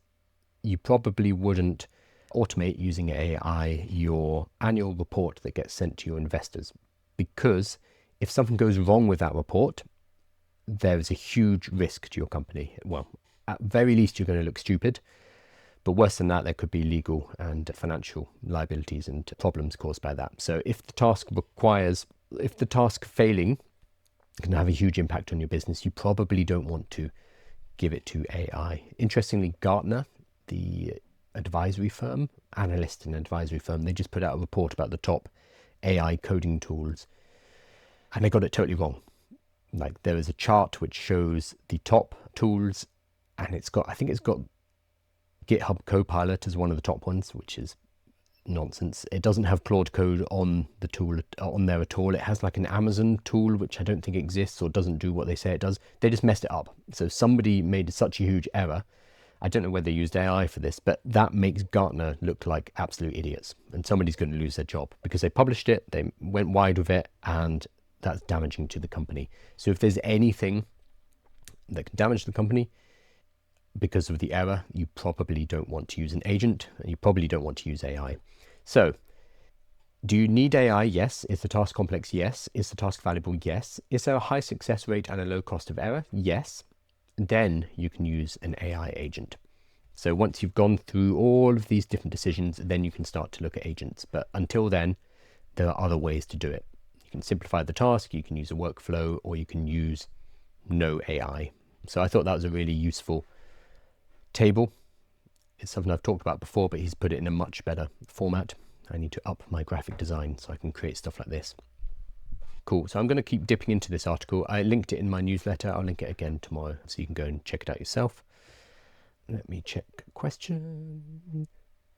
you probably wouldn't automate using AI your annual report that gets sent to your investors, because if something goes wrong with that report, there is a huge risk to your company. Well, at very least, you're going to look stupid. But worse than that, there could be legal and financial liabilities and problems caused by that. So if the task failing can have a huge impact on your business, you probably don't want to give it to AI. Interestingly, Gartner, the advisory firm, analyst and advisory firm, they just put out a report about the top AI coding tools, and they got it totally wrong. Like, there is a chart which shows the top tools, and I think it's got GitHub Copilot as one of the top ones, which is nonsense. It doesn't have Claude Code on the tool on there at all. It has like an Amazon tool, which I don't think exists or doesn't do what they say it does. They just messed it up. So somebody made such a huge error. I don't know whether they used AI for this, but that makes Gartner look like absolute idiots, and somebody's going to lose their job because they published it, they went wide with it, and that's damaging to the company. So if there's anything that can damage the company because of the error, you probably don't want to use an agent, and you probably don't want to use AI. So do you need AI? Yes. Is the task complex? Yes. Is the task valuable? Yes. Is there a high success rate and a low cost of error? Yes. Then you can use an AI agent. So once you've gone through all of these different decisions, then you can start to look at agents. But until then, there are other ways to do it. You can simplify the task, you can use a workflow, or you can use no AI. So I thought that was a really useful table. It's something I've talked about before, but he's put it in a much better format. I need to up my graphic design so I can create stuff like this. Cool. So I'm going to keep dipping into this article. I linked it in my newsletter. I'll link it again tomorrow so you can go and check it out yourself. Let me check question.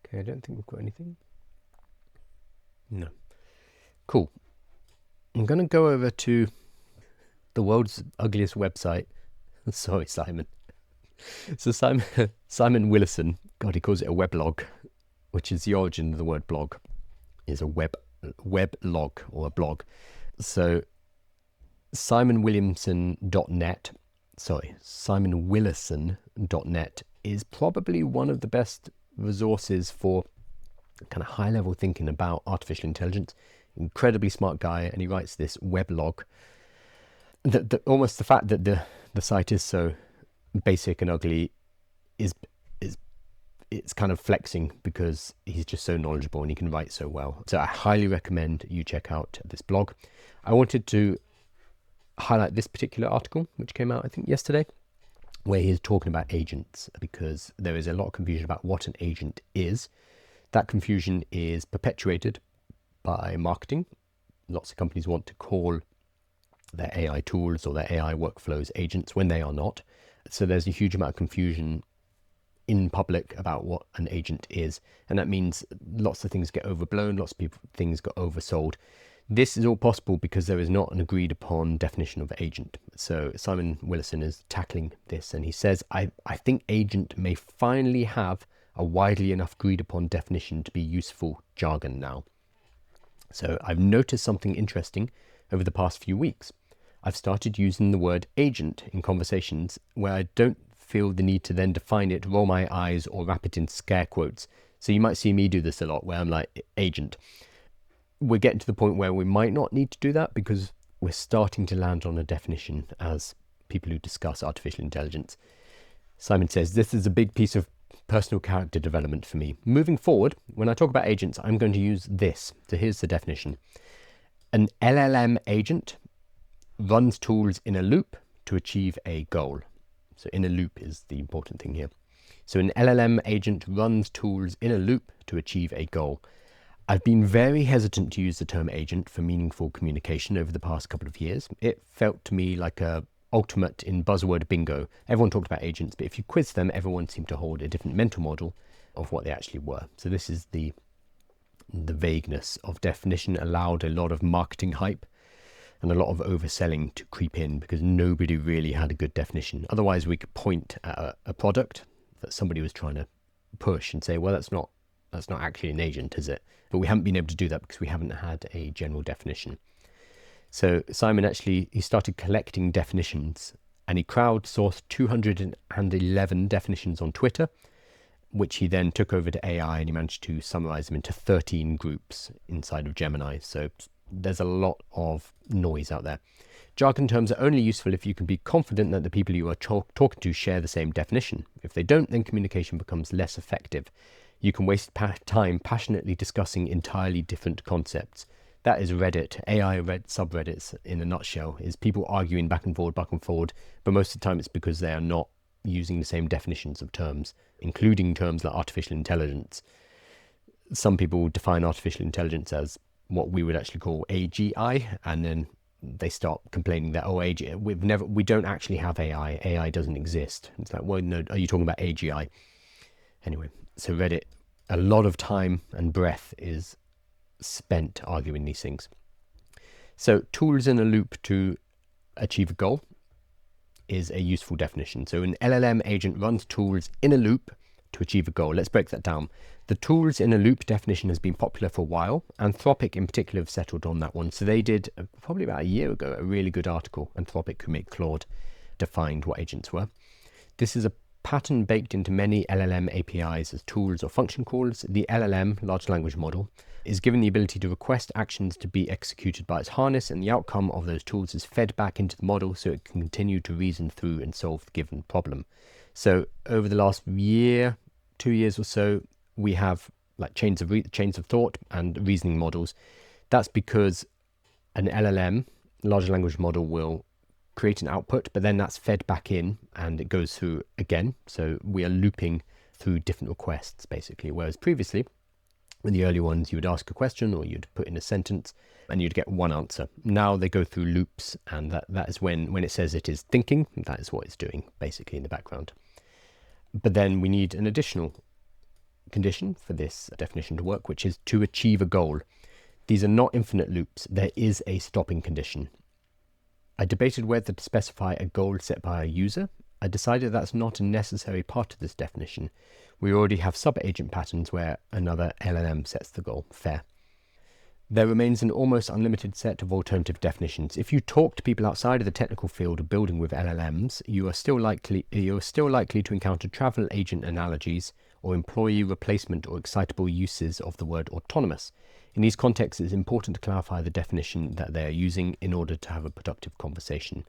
Okay, I don't think we've got anything. No. Cool. I'm going to go over to the world's ugliest website. Sorry, Simon. So Simon Willison, God, he calls it a weblog, which is the origin of the word blog, is a weblog or a blog. So simonwillison.net is probably one of the best resources for kind of high-level thinking about artificial intelligence. Incredibly smart guy, and he writes this weblog. Almost the fact that the site is so basic and ugly is it's kind of flexing because he's just so knowledgeable and he can write so well. So I highly recommend you check out this blog. I wanted to highlight this particular article, which came out, I think, yesterday, where he's talking about agents, because there is a lot of confusion about what an agent is. That confusion is perpetuated by marketing. Lots of companies want to call their AI tools or their AI workflows agents when they are not. So there's a huge amount of confusion in public about what an agent is, and that means lots of things get overblown, lots of things get oversold. This is all possible because there is not an agreed upon definition of agent. So Simon Willison is tackling this, and he says, I think agent may finally have a widely enough agreed upon definition to be useful jargon now. So I've noticed something interesting over the past few weeks. I've started using the word agent in conversations where I don't feel the need to then define it, roll my eyes, or wrap it in scare quotes. So you might see me do this a lot, where I'm like, agent. We're getting to the point where we might not need to do that because we're starting to land on a definition as people who discuss artificial intelligence. Simon says, this is a big piece of personal character development for me. Moving forward, when I talk about agents, I'm going to use this. So here's the definition. An LLM agent runs tools in a loop to achieve a goal. So in a loop is the important thing here. So an LLM agent runs tools in a loop to achieve a goal. I've been very hesitant to use the term agent for meaningful communication over the past couple of years. It felt to me like a ultimate in buzzword bingo. Everyone talked about agents, but if you quiz them, everyone seemed to hold a different mental model of what they actually were. So this is the vagueness of definition allowed a lot of marketing hype and a lot of overselling to creep in because nobody really had a good definition. Otherwise, we could point at a product that somebody was trying to push and say, well, that's not actually an agent, is it? But we haven't been able to do that because we haven't had a general definition. So Simon he started collecting definitions, and he crowdsourced 211 definitions on Twitter, which he then took over to AI, and he managed to summarize them into 13 groups inside of Gemini. So there's a lot of noise out there. Jargon terms are only useful if you can be confident that the people you are talking to share the same definition. If they don't, then communication becomes less effective. You can waste time passionately discussing entirely different concepts. That is Reddit. AI subreddits in a nutshell is people arguing back and forward, but most of the time it's because they are not using the same definitions of terms, including terms like artificial intelligence. Some people define artificial intelligence as what we would actually call AGI, and then they start complaining that, we don't actually have AI. AI doesn't exist. It's like, well, no, are you talking about AGI? Anyway, so Reddit, a lot of time and breath is spent arguing these things. So tools in a loop to achieve a goal is a useful definition. So an LLM agent runs tools in a loop to achieve a goal. Let's break that down. The tools in a loop definition has been popular for a while. Anthropic in particular have settled on that one. So they did probably about a year ago a really good article. Anthropic, who made Claude, defined what agents were. This is a pattern baked into many LLM APIs as tools or function calls. The LLM, large language model, is given the ability to request actions to be executed by its harness, and the outcome of those tools is fed back into the model so it can continue to reason through and solve the given problem. So over the last year, 2 years or so, we have like chains of thought and reasoning models. That's because an LLM, large language model, will create an output, but then that's fed back in and it goes through again. So we are looping through different requests basically, whereas previously in the early ones you would ask a question or you'd put in a sentence and you'd get one answer. Now they go through loops, and that is when it says it is thinking, that is what it's doing basically in the background. But then we need an additional condition for this definition to work, which is to achieve a goal. These are not infinite loops. There is a stopping condition. I debated whether to specify a goal set by a user. I decided that's not a necessary part of this definition. We already have sub-agent patterns where another LLM sets the goal. Fair. There remains an almost unlimited set of alternative definitions. If you talk to people outside of the technical field of building with LLMs, you are still likely to encounter travel agent analogies or employee replacement or excitable uses of the word autonomous. In these contexts, it's important to clarify the definition that they're using in order to have a productive conversation.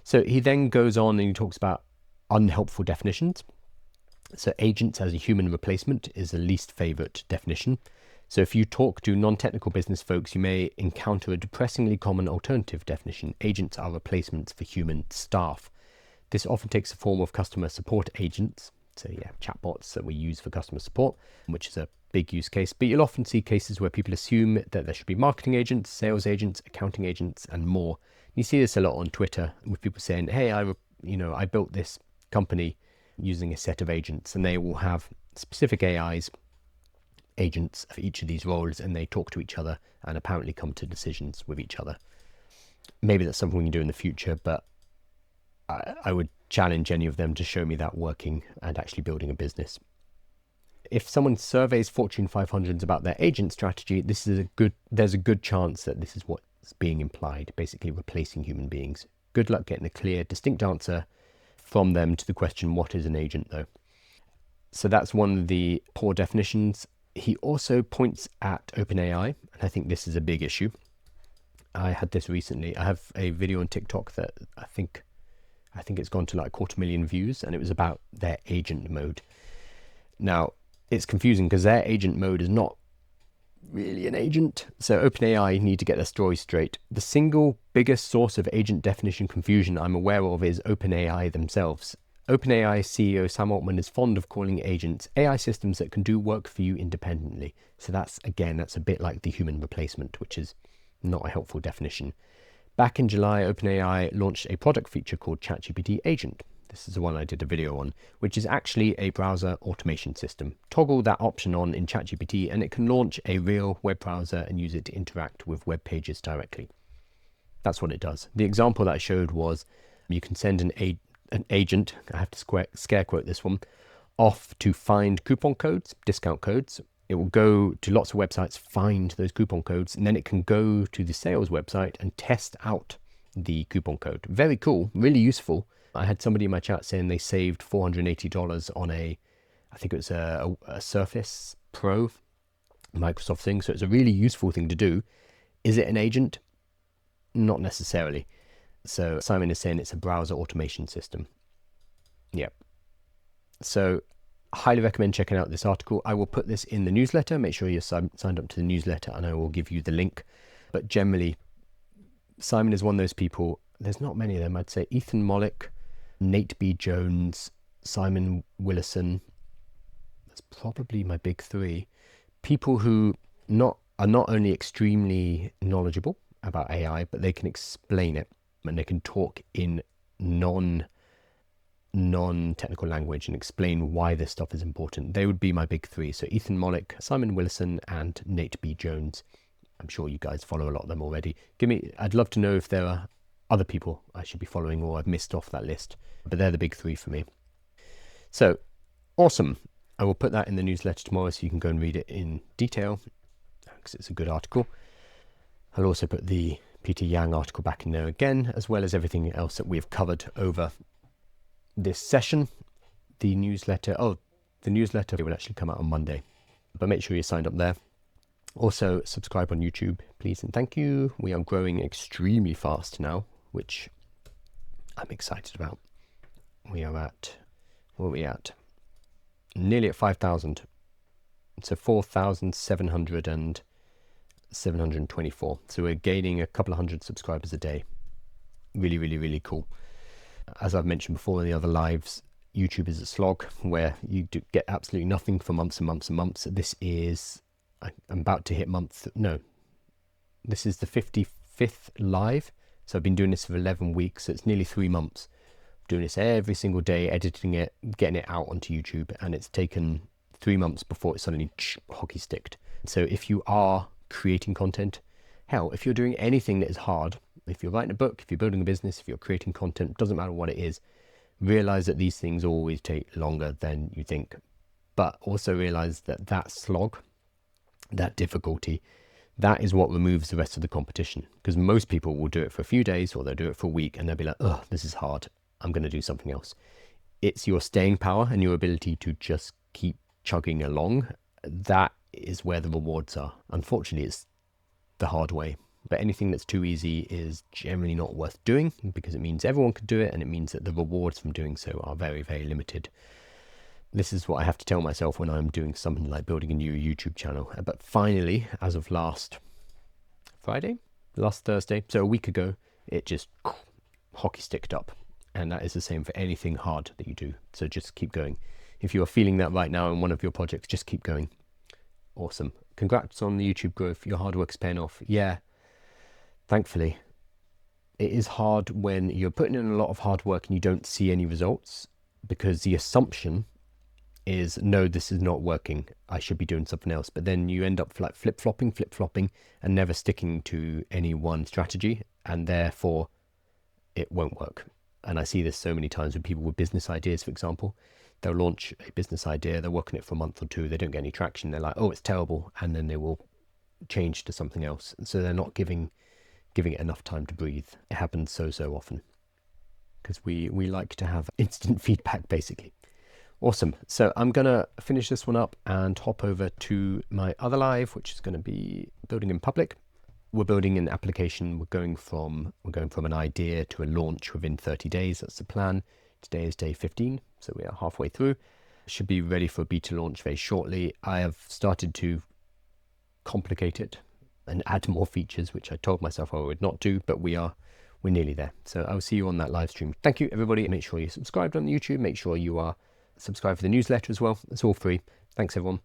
So he then goes on and he talks about unhelpful definitions. So agents as a human replacement is the least favorite definition. So if you talk to non-technical business folks, you may encounter a depressingly common alternative definition. Agents are replacements for human staff. This often takes the form of customer support agents. So yeah, chatbots that we use for customer support, which is a big use case. But you'll often see cases where people assume that there should be marketing agents, sales agents, accounting agents, and more. You see this a lot on Twitter with people saying, hey, I built this company using a set of agents, and they will have specific AIs, agents for each of these roles, and they talk to each other and apparently come to decisions with each other. Maybe that's something we can do in the future, but I would challenge any of them to show me that working and actually building a business. If someone surveys Fortune 500s about their agent strategy, there's a good chance that this is what's being implied, basically replacing human beings. Good luck getting a clear, distinct answer from them to the question, what is an agent, though? So that's one of the poor definitions. He also points at OpenAI, and I think this is a big issue. I had this recently. I have a video on TikTok that I think it's gone to like 250,000 views, and it was about their agent mode. Now, it's confusing because their agent mode is not really an agent. So OpenAI need to get their story straight. The single biggest source of agent definition confusion I'm aware of is OpenAI themselves. OpenAI CEO Sam Altman is fond of calling agents AI systems that can do work for you independently. So that's a bit like the human replacement, which is not a helpful definition. Back in July, OpenAI launched a product feature called ChatGPT Agent. This is the one I did a video on, which is actually a browser automation system. Toggle that option on in ChatGPT and it can launch a real web browser and use it to interact with web pages directly. That's what it does. The example that I showed was you can send an agent, I have to scare quote this one, off to find coupon codes, discount codes. It will go to lots of websites, find those coupon codes, and then it can go to the sales website and test out the coupon code. Very cool, really useful. I had somebody in my chat saying they saved $480 on I think it was a Surface Pro Microsoft thing. So it's a really useful thing to do. Is it an agent? Not necessarily. So Simon is saying it's a browser automation system. Yep. So highly recommend checking out this article. I will put this in the newsletter. Make sure you're signed up to the newsletter and I will give you the link. But generally, Simon is one of those people. There's not many of them. I'd say Ethan Mollick, Nate B. Jones, Simon Willison. That's probably my big three. People who are not only extremely knowledgeable about AI, but they can explain it and they can talk in non-technical language and explain why this stuff is important. They would be my big three. So Ethan Mollick, Simon Willison, and Nate B. Jones. I'm sure you guys follow a lot of them already. I'd love to know if there are other people I should be following or I've missed off that list, but they're the big three for me. So awesome. I will put that in the newsletter tomorrow so you can go and read it in detail because it's a good article. I'll also put the Peter Yang article back in there again, as well as everything else that we've covered over this session. The newsletter will actually come out on Monday, but make sure you're signed up there. Also subscribe on YouTube, please and thank you. We are growing extremely fast now, which I'm excited about. We are at, what are we at? Nearly at 5,000. So 4,724. So we're gaining a couple of hundred subscribers a day. Really, really, really cool. As I've mentioned before in the other lives, YouTube is a slog where you get absolutely nothing for months and months and months. I'm about to hit this is the 55th live. So I've been doing this for 11 weeks. So it's nearly 3 months. Doing this every single day, editing it, getting it out onto YouTube. And it's taken 3 months before it suddenly hockey sticked. So if you are creating content, hell, if you're doing anything that is hard, if you're writing a book, if you're building a business, if you're creating content, doesn't matter what it is, realize that these things always take longer than you think. But also realize that slog, that difficulty, that is what removes the rest of the competition. Because most people will do it for a few days or they'll do it for a week and they'll be like, oh, this is hard. I'm going to do something else. It's your staying power and your ability to just keep chugging along, that is where the rewards are. Unfortunately, it's the hard way. But anything that's too easy is generally not worth doing, because it means everyone could do it, and it means that the rewards from doing so are very, very limited. This is what I have to tell myself when I'm doing something like building a new YouTube channel. But finally, as of last Thursday, so a week ago, it just hockey sticked up. And that is the same for anything hard that you do. So just keep going. If you are feeling that right now in one of your projects, just keep going. Awesome. Congrats on the YouTube growth. Your hard work's paying off. Yeah, thankfully. It is hard when you're putting in a lot of hard work and you don't see any results, because the assumption is, no, this is not working, I should be doing something else. But then you end up like flip-flopping and never sticking to any one strategy, and therefore it won't work. And I see this so many times with people with business ideas, for example. They'll launch a business idea, they're working it for a month or two, they don't get any traction, they're like, oh, it's terrible, and then they will change to something else. So they're not giving it enough time to breathe. It happens so often, because we like to have instant feedback, basically. Awesome. So I'm going to finish this one up and hop over to my other live, which is going to be building in public. We're building an application. We're going from an idea to a launch within 30 days. That's the plan. Today is day 15, so we are halfway through. Should be ready for a beta launch very shortly. I have started to complicate it and add more features, which I told myself I would not do, but we're nearly there. So I'll see you on that live stream. Thank you, everybody. Make sure you're subscribed on YouTube. Make sure you are subscribed for the newsletter as well. It's all free. Thanks, everyone.